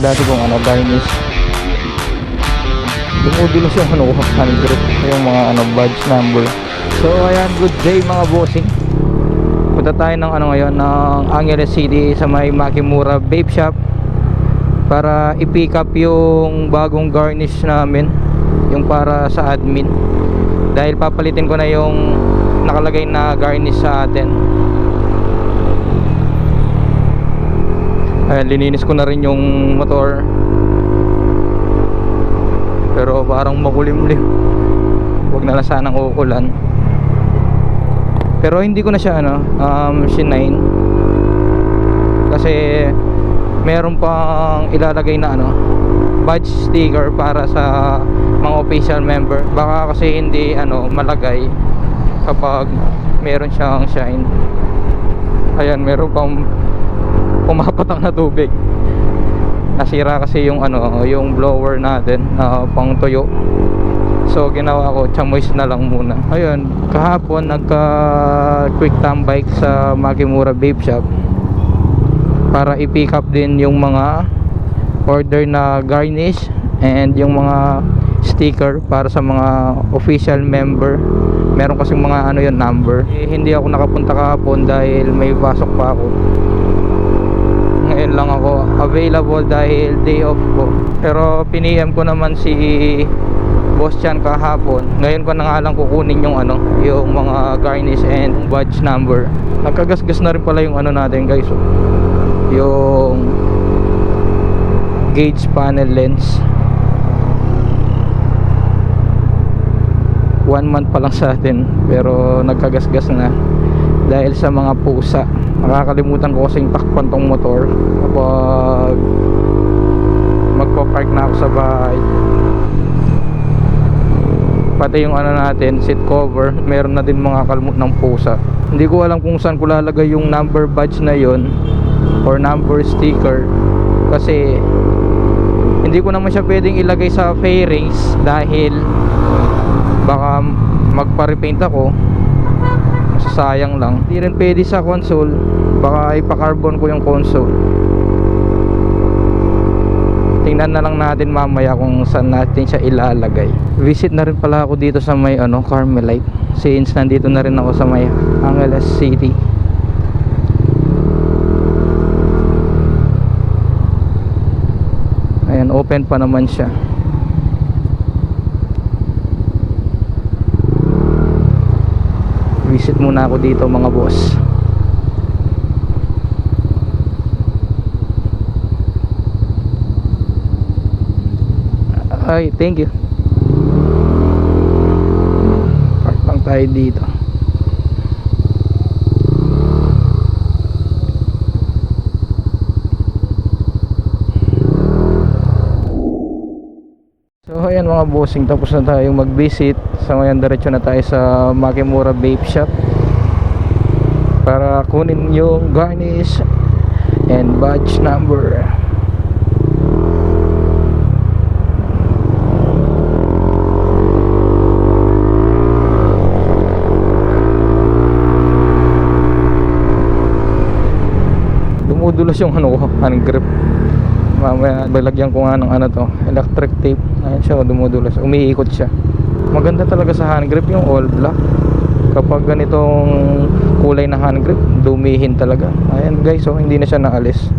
dati kong ano, garnish. Dumudulos yung ano, 100 yung mga ano, badge number. So ayan, good day mga bossing. Punta tayo ng ano ngayon, ng Angeles City sa may Makimura Vape Shop para i-pick up yung bagong garnish namin, yung para sa admin, dahil papalitin ko na yung nakalagay na garnish sa atin. Ayan, lininis ko na rin yung motor, pero parang makulimlim. Huwag na lang sanang uulan. Pero hindi ko na siya ano, shine, kasi meron pang ilalagay na ano, badge sticker para sa mga official member. Baka kasi hindi ano, malagay kapag meron siyang shine. Ayan, meron pang pumapatak na tubig. Nasira kasi yung ano, yung blower natin, pang tuyo. So ginawa ko, chamois na lang muna. Ayun, kahapon nagka quick tambike sa Makimura Vape Shop para i-pick up din yung mga order na garnish and yung mga sticker para sa mga official member. Meron kasing mga ano yun, number. Hindi ako nakapunta kahapon dahil may pasok pa ako. Ngayon lang ako available dahil day off ko. Pero piniem ko naman si Boss Chan kahapon. Ngayon ko na nga lang kukunin yung ano, yung mga garnish and badge number. Nagkagasgas na rin pala yung ano natin guys, yung gauge panel lens. 1 month pa lang sa atin pero nagkagasgas na dahil sa mga pusa. Nakakalimutan ko kasing takpan tong motor kapag magpa-park na ako sa bahay. Pati yung ano natin, seat cover, meron na din mga kalmot ng pusa. Hindi ko alam kung saan ko lalagay yung number badge na yon or number sticker, kasi hindi ko naman siya pwedeng ilagay sa fairings dahil baka magpa-repaint ako, sayang lang. Hindi rin pwede sa console, baka ipa-carbon ko yung console. Tingnan na lang natin mamaya kung saan natin siya ilalagay. Visit na rin pala ako dito sa may ano, Carmelite, since nandito na rin ako sa may Angeles City. Ayan, open pa naman siya. Visit muna ako dito mga boss. Ay, thank you. Park lang tayo dito. So ayan mga bossing, tapos na tayong mag-visit. So ngayon diretso na tayo sa Makimura Vape Shop para kunin yung garnish and badge number. Dumudulas yung ano ko, hand grip. Mamaya balagyan ko nga ng ano to, electric tape. Ayan siya, dumudulas, umiikot siya. Maganda talaga sa hand grip yung all black. Kapag ganitong kulay na hand grip, dumihin talaga. Ayan guys, so hindi na siya naalis.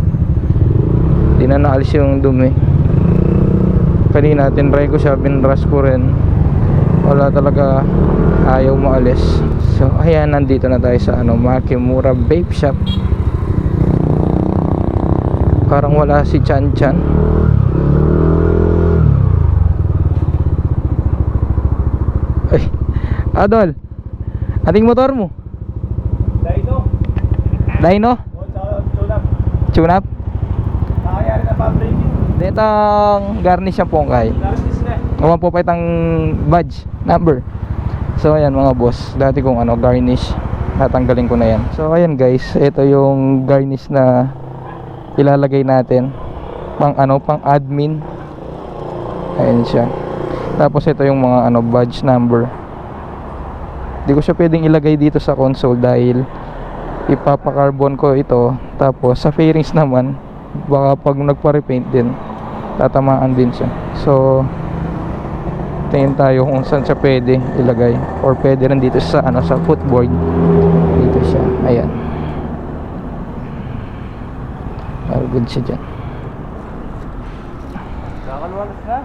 Hindi na naalis yung dumi. Kanina tinry ko siya, binrush ko rin, wala talaga, ayaw maalis. So ayan, nandito na tayo sa ano, Makimura Vape Shop. Parang wala si Chan Chan. Ay, Adol, ating motor mo? Dino. Dino? Tunap. Tune-up? Nakayari na pa-breaking. Ditang garnish siya po kay. Garnish na. Gawan po pa itang badge number. So ayan mga boss, dati kong ano, garnish, natanggalin ko na yan. So ayan guys, ito yung garnish na ilalagay natin pang ano, pang admin. Ayan siya. Tapos ito yung mga ano, badge number. Hindi ko siya pwedeng ilagay dito sa console dahil ipapakarbon ko ito. Tapos sa fairings naman, baka pag nagpa-repaint din, tatamaan din siya. So tingin tayo kung saan siya pwede ilagay, or pwede rin dito sa ano, sa footboard. Dito siya, ayan. All good siya dyan. Kakalwalas na.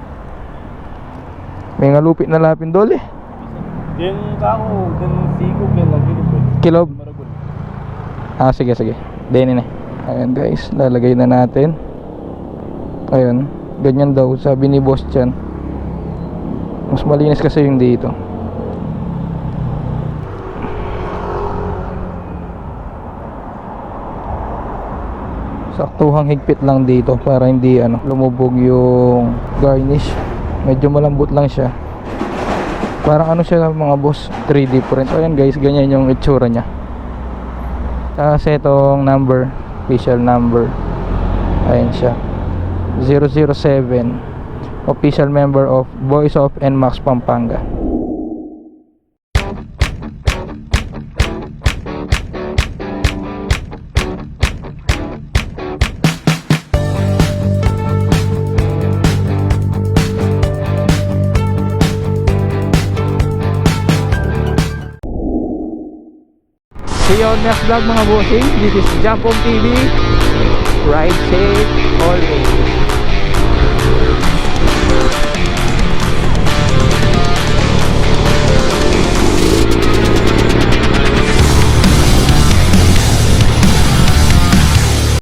May ngalupit na lapin dole. Yung kako, yung sigog yan lang ginipin. Kilob. Maragol. Sige sige, dinin eh. Ayan guys, lalagay na natin. Ayan, ganyan daw sabi ni boss dyan. Mas malinis kasi yung dito. Saktuhang higpit lang dito para hindi ano, lumubog yung garnish. Medyo malambot lang siya. Parang ano siya mga boss, 3 different. So ayan guys, ganyan yung itsura niya. Kasi itong number, official number, ayan siya, 007, official member of Voice of NMAX Pampanga. See you on next vlog mga bossing. This is Jampong TV. Ride safe always.